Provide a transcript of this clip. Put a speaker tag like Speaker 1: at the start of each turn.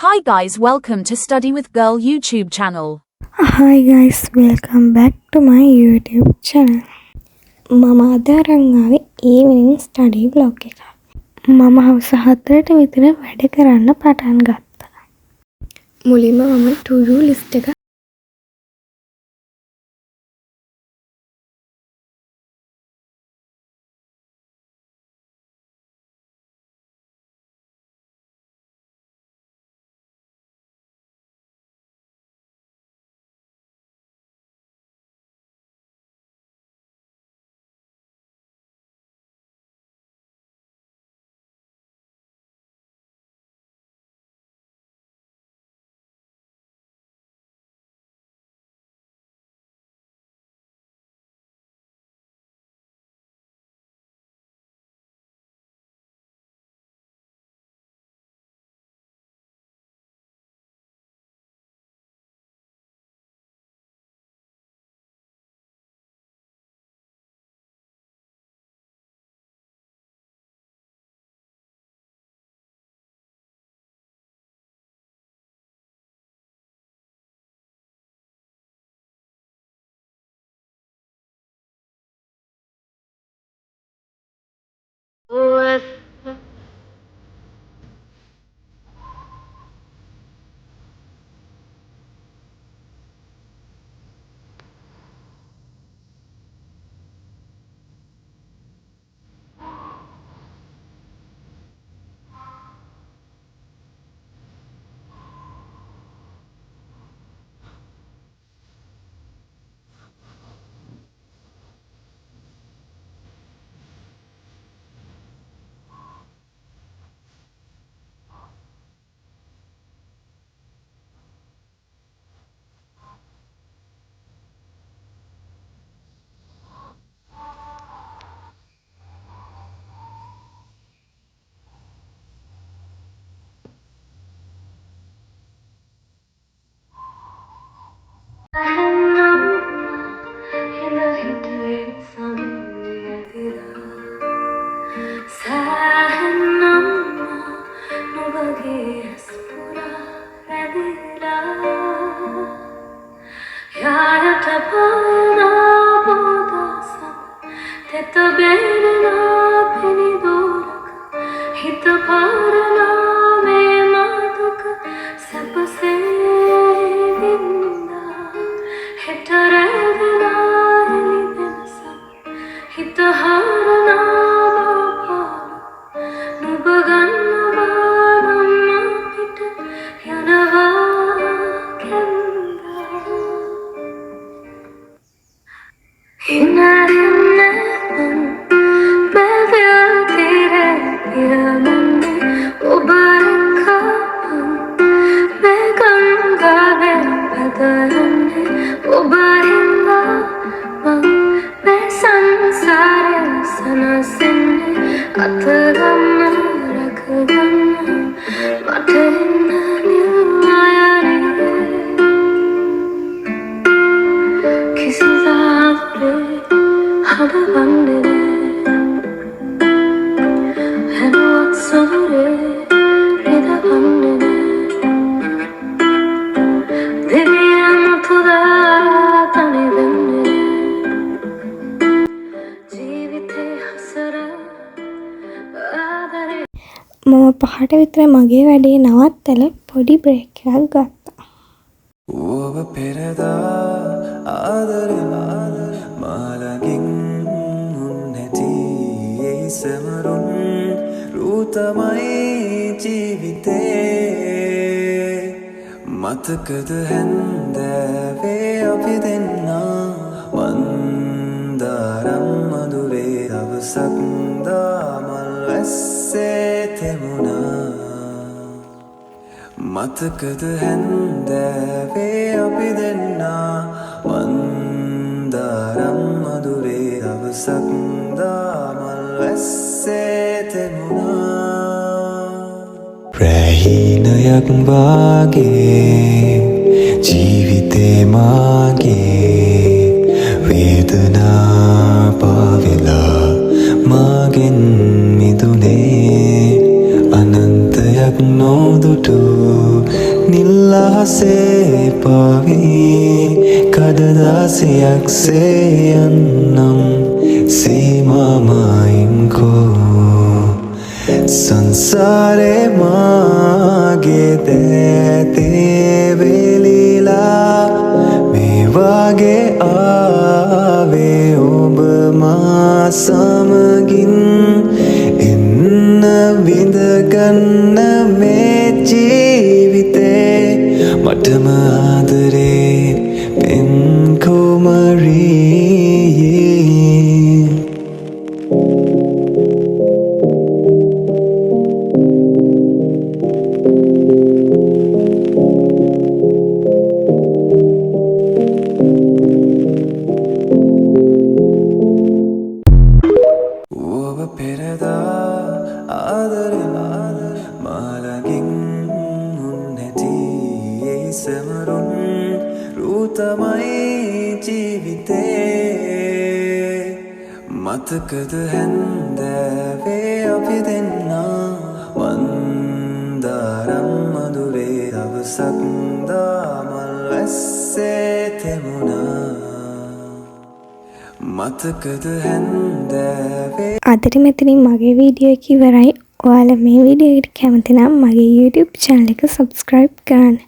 Speaker 1: Hi guys, welcome to Study with Girl YouTube channel.
Speaker 2: Hi guys, welcome back to my YouTube channel. මම අද අරන් ආවේ evening study vlog එකක්. මම හවස 4ට විතර වැඩ කරන්න පටන් ගත්තා. මුලින්ම මම to do list එක මම 5ට විතර මගේ වැඩේ නවත්තලා පොඩි බ්‍රේක් එකක් ගත්තා.
Speaker 3: ඔබ පෙරදා ආදරෙන් මාළඟින් නැති ඒ සමරුන් රුතමයි ජීවිතේ මතකද හැන්දෑවේ අපි දෙන්නා මන්දාරම් මధుරේ දවසක් දාමල් වැස්සේ තෙමුණා මතකද හැන්දෑවේ අපි දෙන්නා මන්දාරම් මధుරේ දවසක් දාමල් වැස්සේ තෙමුණා රැහිනයක් වාගේ ජීවිතේ මාගේ වේදනා පාවෙලා මාගෙන් මිදුනේ අනන්තයක් නොදුටු ලහසේ පාවී කඩදාසියක් සේ යන්නම් සීමාමයින්කෝ සංසාරේ මාගේ දෑතේ වෙලිලා මේ වගේ ආවේ ඔබ මා සමගින් එන්න විඳගන්න මේ ජීවිතේ මටම ආදරේ පෙන් කුමරියේ ඔබ පෙරදා ආදරෙන් මාලගින් උන්නැති ඒ සමරුන් රුතමයි ජීවිතේ මතකද හැන්දෑවේ අපි දෙන්නා වන්දාරම් මදුරේ දවසක් දාමල් වැස්සේ තෙමුණා මතකද හැන්දෑවේ
Speaker 2: අදට මෙතනින් මගේ වීඩියෝ එක ඉවරයි. ඔයාලා මේ වීඩියෝ එකට කැමති නම් මගේ YouTube channel එක subscribe කරන්න.